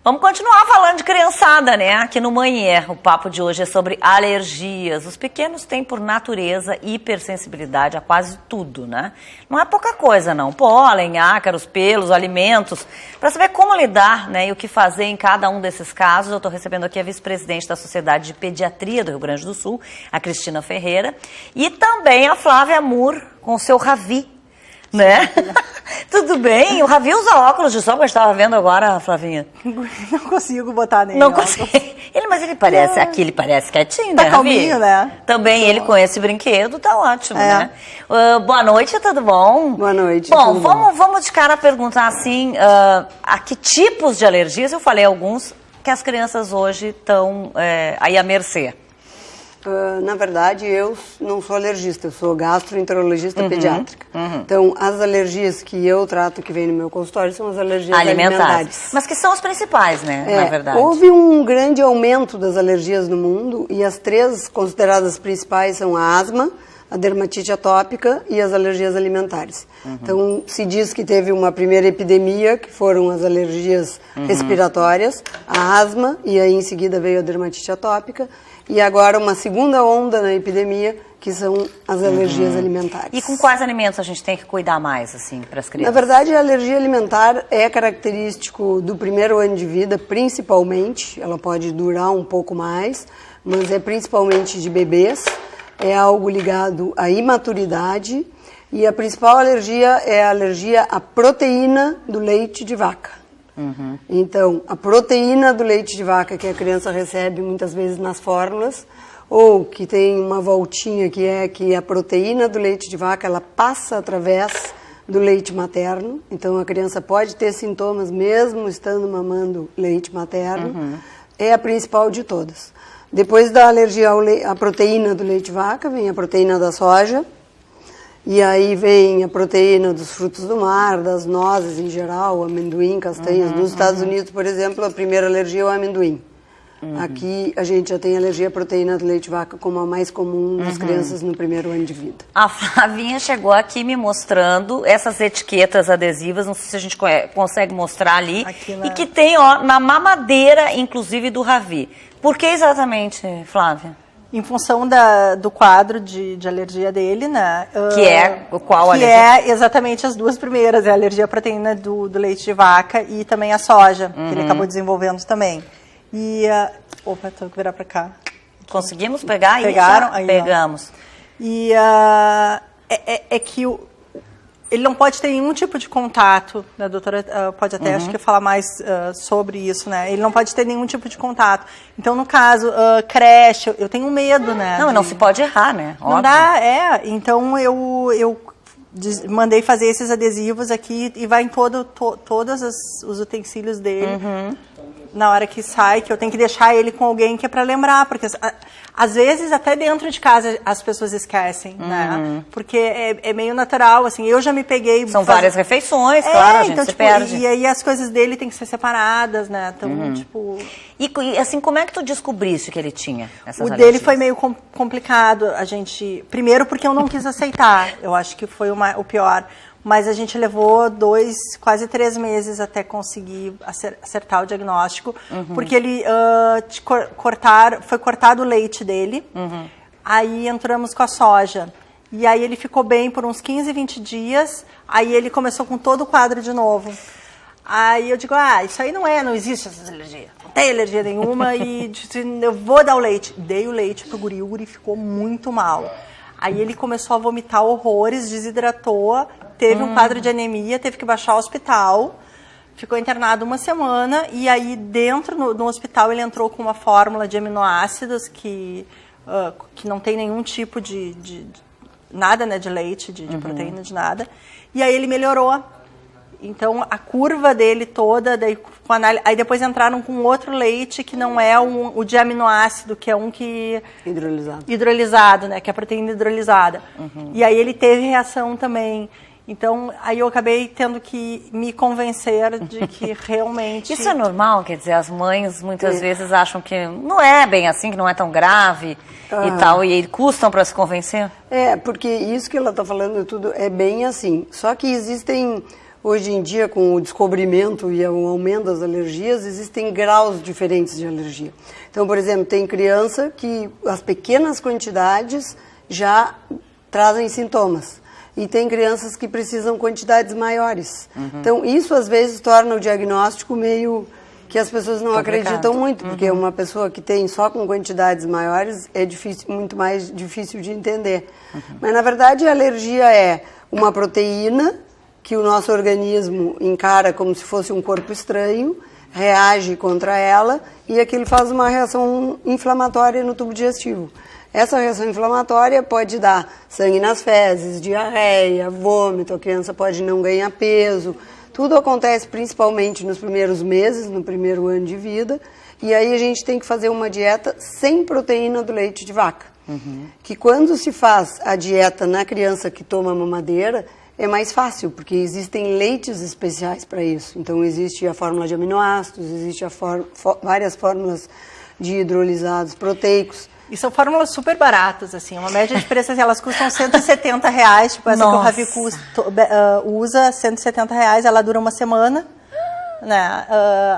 Vamos continuar falando de criançada, né? Aqui no Manhã. O papo de hoje é sobre alergias. Os pequenos têm, por natureza, hipersensibilidade a quase tudo, né? Não é pouca coisa, não. Pólen, ácaros, pelos, alimentos. Para saber como lidar, né, e o que fazer em cada um desses casos, eu estou recebendo aqui a vice-presidente da Sociedade de Pediatria do Rio Grande do Sul, a Cristina Ferreira, e também a Flávia Moore, com o seu Ravi, né? Tudo bem? O Ravi usa óculos de sol, que eu estava vendo agora, Flavinha. Não consigo botar nele. Não consigo. Mas ele parece, aqui ele parece quietinho, né, Tá calminho, né? Também ele com esse brinquedo, tá ótimo, né? Boa noite, tudo bom? Boa noite. Bom, vamos de cara perguntar assim, a que tipos de alergias, eu falei alguns, que as crianças hoje estão aí à mercê. Na verdade, eu não sou alergista, eu sou gastroenterologista pediátrica. Então, as alergias que eu trato, que vem no meu consultório, são as alergias alimentares. Mas que são as principais, né, na verdade. Houve um grande aumento das alergias no mundo e as três consideradas principais são a asma, a dermatite atópica e as alergias alimentares. Então, se diz que teve uma primeira epidemia, que foram as alergias respiratórias, a asma, e aí em seguida veio a dermatite atópica, e agora uma segunda onda na epidemia, que são as alergias alimentares. E com quais alimentos a gente tem que cuidar mais, assim, para as crianças? Na verdade, a alergia alimentar é característico do primeiro ano de vida, principalmente. Ela pode durar um pouco mais, mas é principalmente de bebês. É algo ligado à imaturidade. E a principal alergia é a alergia à proteína do leite de vaca. Então, a proteína do leite de vaca que a criança recebe muitas vezes nas fórmulas, ou que tem uma voltinha que é que a proteína do leite de vaca ela passa através do leite materno. Então, a criança pode ter sintomas mesmo estando mamando leite materno. É a principal de todas. Depois da alergia à proteína do leite de vaca, vem a proteína da soja. E aí vem a proteína dos frutos do mar, das nozes em geral, amendoim, castanhas. Nos Estados Unidos, por exemplo, a primeira alergia é o amendoim. Aqui a gente já tem alergia à proteína do leite de vaca como a mais comum nas crianças no primeiro ano de vida. A Flavinha chegou aqui me mostrando essas etiquetas adesivas, não sei se a gente consegue mostrar ali, e que tem ó, na mamadeira, inclusive, do Ravi. Por que exatamente, Flávia? Em função do quadro de alergia dele, né? Que é qual alergia? Que é exatamente as duas primeiras, é a alergia à proteína do leite de vaca e também a soja, que ele acabou desenvolvendo também. E, opa, tenho que virar para cá. Conseguimos pegar? Pegaram? Aí, pegamos. E é que ele não pode ter nenhum tipo de contato, né, a doutora pode até, acho que falar mais sobre isso, né? Ele não pode ter nenhum tipo de contato. Então, no caso, creche, eu tenho medo, né? Não se pode errar, né? Não dá, então eu mandei fazer esses adesivos aqui e vai em todos os utensílios dele. Na hora que sai, que eu tenho que deixar ele com alguém que é para lembrar, porque às vezes até dentro de casa as pessoas esquecem, né? Porque é meio natural, assim, eu já me peguei... São várias refeições, claro, a gente então, se perde. E aí as coisas dele têm que ser separadas, né? Então, tipo... E assim, como é que tu descobriste que ele tinha essas alergias? Dele foi meio complicado, primeiro porque eu não quis aceitar, eu acho que foi o pior. Mas a gente levou quase 3 meses até conseguir acertar o diagnóstico, porque ele foi cortado o leite dele, aí entramos com a soja. E aí ele ficou bem por uns 15, 20 dias, aí ele começou com todo o quadro de novo. Aí eu digo, isso aí não existe essa alergia, não tem alergia nenhuma, e eu vou dar o leite. Dei o leite pro guri, o guri ficou muito mal. Aí ele começou a vomitar horrores, desidratou, teve um quadro de anemia, teve que baixar ao hospital, ficou internado 1 semana, e aí dentro no hospital ele entrou com uma fórmula de aminoácidos que não tem nenhum tipo de nada, né, de leite, de proteína, de nada, e aí ele melhorou. Então, a curva dele toda, daí, aí depois entraram com outro leite que não é o de aminoácido, que é um que... Hidrolisado. Hidrolisado, né? Que é a proteína hidrolisada. E aí ele teve reação também. Então, aí eu acabei tendo que me convencer de que realmente... Isso é normal? Quer dizer, as mães muitas vezes acham que não é bem assim, que não é tão grave e tal, e custam para se convencer? Porque isso que ela está falando tudo é bem assim. Só que existem, hoje em dia, com o descobrimento e o aumento das alergias, existem graus diferentes de alergia. Então, por exemplo, tem criança que as pequenas quantidades já trazem sintomas. E tem crianças que precisam quantidades maiores. Então, isso às vezes torna o diagnóstico meio que as pessoas não acreditam muito, porque uma pessoa que tem só com quantidades maiores é difícil, muito mais difícil de entender. Mas, na verdade, a alergia é uma proteína que o nosso organismo encara como se fosse um corpo estranho, reage contra ela e aquilo faz uma reação inflamatória no tubo digestivo. Essa reação inflamatória pode dar sangue nas fezes, diarreia, vômito, a criança pode não ganhar peso. Tudo acontece principalmente nos primeiros meses, no primeiro ano de vida. E aí a gente tem que fazer uma dieta sem proteína do leite de vaca. Que quando se faz a dieta na criança que toma mamadeira, é mais fácil, porque existem leites especiais para isso. Então existe a fórmula de aminoácidos, existe várias fórmulas de hidrolisados proteicos. E são fórmulas super baratas, assim, uma média de preço, assim, elas custam R$170, tipo essa que o Ravi usa, R$170, ela dura uma semana, né?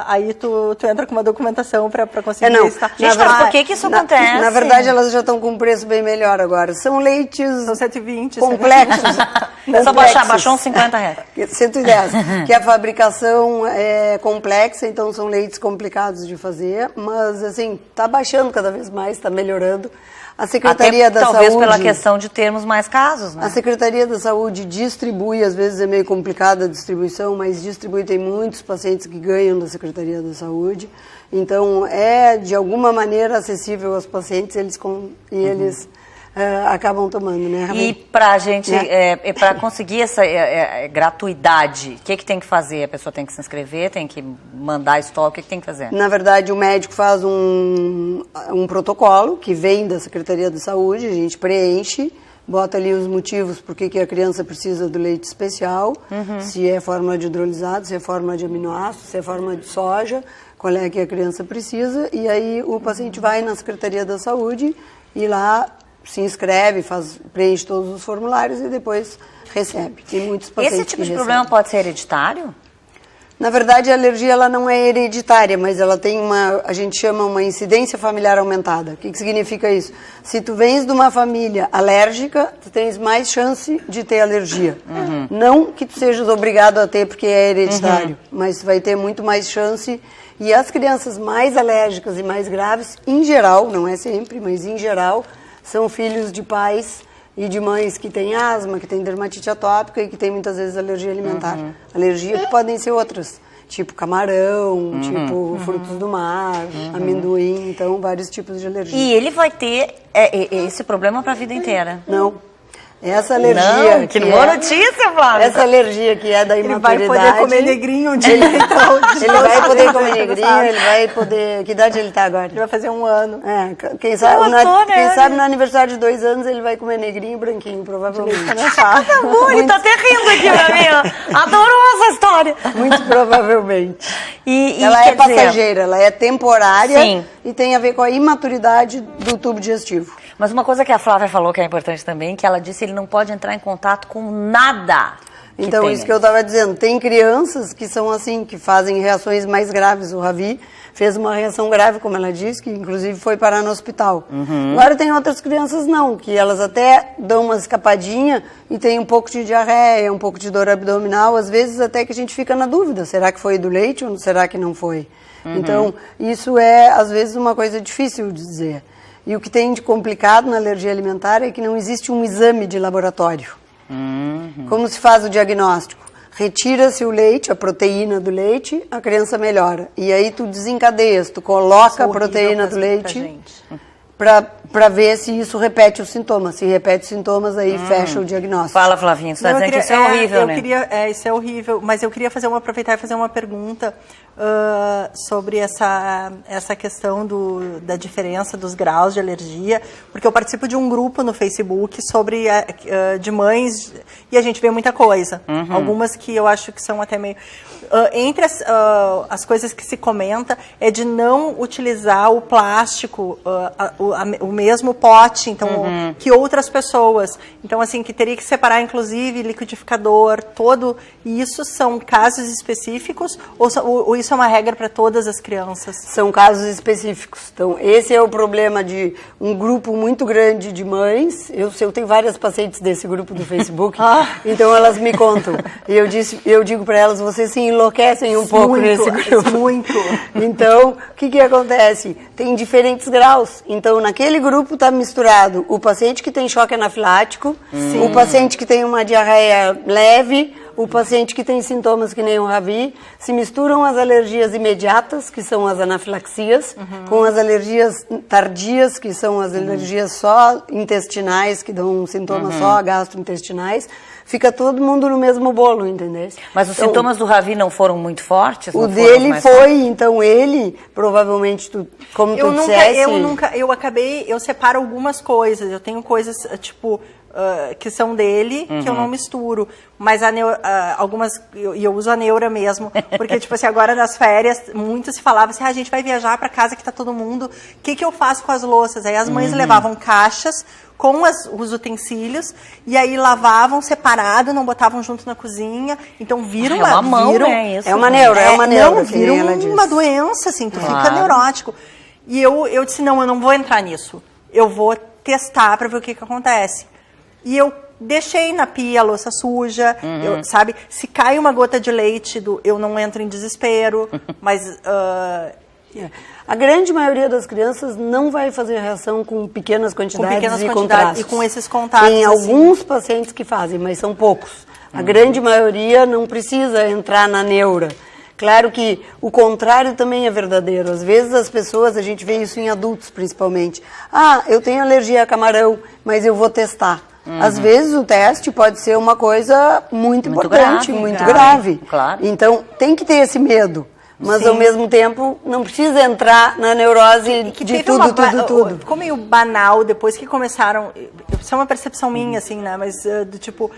Aí tu entra com uma documentação para conseguir estar. Gente, mas por que isso acontece? Na verdade, elas já estão com um preço bem melhor agora. São leites... São 120. Complexos. Só baixou uns R$50. 110. Que a fabricação é complexa, então são leites complicados de fazer, mas assim, está baixando cada vez mais, está melhorando. A Secretaria da talvez Saúde... pela questão de termos mais casos, né? A Secretaria da Saúde distribui, às vezes é meio complicada a distribuição, mas distribui, tem muitos pacientes que ganham da Secretaria da Saúde. Então, é de alguma maneira acessível aos pacientes, eles acabam tomando, né? E pra gente, para conseguir essa gratuidade, o que tem que fazer? A pessoa tem que se inscrever, tem que mandar estoque, o que tem que fazer? Na verdade, o médico faz um protocolo que vem da Secretaria da Saúde, a gente preenche, bota ali os motivos por que a criança precisa do leite especial, se é fórmula de hidrolisado, se é fórmula de aminoácidos, se é fórmula de soja, qual é que a criança precisa, e aí o paciente vai na Secretaria da Saúde e lá se inscreve, preenche todos os formulários e depois recebe. Tem muitos pacientes. Esse tipo de problema pode ser hereditário? Na verdade, a alergia ela não é hereditária, mas ela tem a gente chama uma incidência familiar aumentada. O que significa isso? Se tu vens de uma família alérgica, tu tens mais chance de ter alergia. Não que tu sejas obrigado a ter porque é hereditário, mas tu vai ter muito mais chance. E as crianças mais alérgicas e mais graves, em geral, não é sempre, mas em geral, são filhos de pais e de mães que têm asma, que têm dermatite atópica e que têm muitas vezes alergia alimentar. Alergia que podem ser outras, tipo camarão, tipo frutos do mar, amendoim, então vários tipos de alergia. E ele vai ter esse problema para a vida inteira? Não. Essa alergia... Não, que boa notícia, Flávia! Essa alergia que é da imaturidade... Ele vai poder comer negrinho um dia, então... Ele vai poder comer negrinho, ele vai poder... Que idade ele está agora? Ele vai fazer 1 ano. Quem sabe no aniversário de 2 anos ele vai comer negrinho e branquinho, provavelmente. Tá bom, ele tá até rindo aqui pra mim, ó. Adorou essa história. Muito provavelmente. E ela é passageira, ela é temporária e tem a ver com a imaturidade do tubo digestivo. Mas uma coisa que a Flávia falou que é importante também, que ela disse que ele não pode entrar em contato com nada. Então, isso que eu estava dizendo, tem crianças que são assim, que fazem reações mais graves. O Ravi fez uma reação grave, como ela disse, que inclusive foi parar no hospital. Agora tem outras crianças não, que elas até dão uma escapadinha e tem um pouco de diarreia, um pouco de dor abdominal, às vezes até que a gente fica na dúvida, será que foi do leite ou será que não foi? Então, isso é às vezes uma coisa difícil de dizer. E o que tem de complicado na alergia alimentar é que não existe um exame de laboratório. Como se faz o diagnóstico? Retira-se o leite, a proteína do leite, a criança melhora. E aí tu desencadeias, tu coloca a proteína do leite para para ver se isso repete os sintomas. Se repete os sintomas, aí fecha o diagnóstico. Fala, Flavinha, você está dizendo que isso é horrível, né? Isso é horrível, mas eu queria aproveitar e fazer uma pergunta sobre essa questão da diferença dos graus de alergia, porque eu participo de um grupo no Facebook sobre de mães e a gente vê muita coisa. Algumas que eu acho que são até meio... entre as coisas que se comenta é de não utilizar o plástico, o mesmo pote, então, que outras pessoas. Então, assim, que teria que separar, inclusive, liquidificador, todo. E isso são casos específicos ou isso é uma regra para todas as crianças? São casos específicos. Então, esse é o problema de um grupo muito grande de mães. Eu tenho várias pacientes desse grupo do Facebook, então elas me contam. E eu digo para elas, vocês se enlouquecem um pouco nesse grupo. Muito. Então, o que acontece? Tem diferentes graus. Então, naquele grupo está misturado o paciente que tem choque anafilático, o paciente que tem uma diarreia leve, o paciente que tem sintomas que nem o Ravi, se misturam as alergias imediatas, que são as anafilaxias, com as alergias tardias, que são as alergias só intestinais, que dão sintomas só gastrointestinais. Fica todo mundo no mesmo bolo, entendeu? Mas os sintomas do Ravi não foram muito fortes? O dele foi, então ele, provavelmente, como tu dissesse... Eu separo algumas coisas, eu tenho coisas, tipo... que são dele, que eu não misturo. Mas algumas, eu uso a neura mesmo. Porque, tipo assim, agora nas férias, muito se falava assim, a gente vai viajar para casa que tá todo mundo. O que eu faço com as louças? Aí as mães levavam caixas com os utensílios, e aí lavavam separado, não botavam junto na cozinha. Então viram... É uma mão, né? Isso, é uma neura, Não, viram uma doença, assim, tu fica neurótico. E eu disse, não, eu não vou entrar nisso. Eu vou testar para ver o que acontece. E eu deixei na pia a louça suja, sabe? Se cai uma gota de leite, eu não entro em desespero, mas... A grande maioria das crianças não vai fazer reação com pequenas quantidades e contrastes. E com esses contatos. Tem alguns pacientes que fazem, mas são poucos. A grande maioria não precisa entrar na neura. Claro que o contrário também é verdadeiro. Às vezes as pessoas, a gente vê isso em adultos principalmente. Eu tenho alergia a camarão, mas eu vou testar. Às vezes o teste pode ser uma coisa muito importante, muito grave. Claro. Então tem que ter esse medo. Mas ao mesmo tempo não precisa entrar na neurose de tudo. Ficou meio banal depois que começaram. Isso é uma percepção minha, assim, né? Mas do tipo,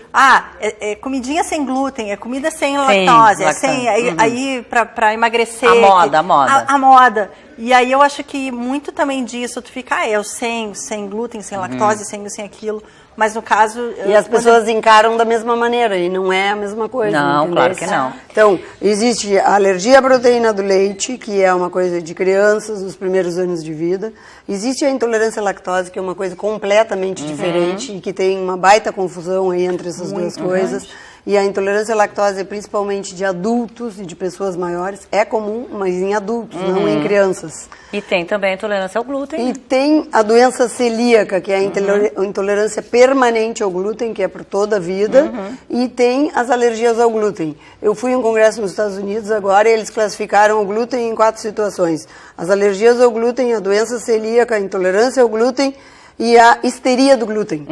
é comidinha sem glúten, é comida sem lactose, é sem. Aí pra emagrecer. A moda. A moda. E aí eu acho que muito também disso, tu fica, eu sem glúten, sem lactose, sem aquilo. Mas no caso... E as pessoas encaram da mesma maneira, e não é a mesma coisa. Não, entendeu? claro que não. Então, existe a alergia à proteína do leite, que é uma coisa de crianças nos primeiros anos de vida. Existe a intolerância à lactose, que é uma coisa completamente diferente, e que tem uma baita confusão aí entre essas duas coisas. E a intolerância à lactose, principalmente de adultos e de pessoas maiores, é comum, mas em adultos, não em crianças. E tem também a intolerância ao glúten. E tem a doença celíaca, que é a intolerância permanente ao glúten, que é por toda a vida. E tem as alergias ao glúten. Eu fui em um congresso nos Estados Unidos agora e eles classificaram o glúten em 4 situações. As alergias ao glúten, a doença celíaca, a intolerância ao glúten e a histeria do glúten.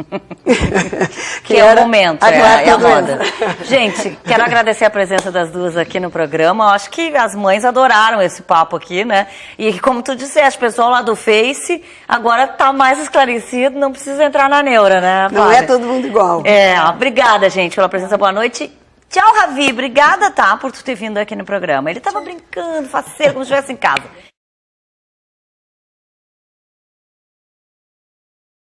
que é o momento, é a moda. Gente, quero agradecer a presença das duas aqui no programa. Eu acho que as mães adoraram esse papo aqui, né? E como tu disseste, o pessoal lá do Face agora tá mais esclarecido, não precisa entrar na neura, né, Flávia? Não é todo mundo igual. Obrigada, gente, pela presença. Boa noite. Tchau, Ravi. Obrigada, por tu ter vindo aqui no programa. Ele tava brincando, faceiro, como se estivesse em casa.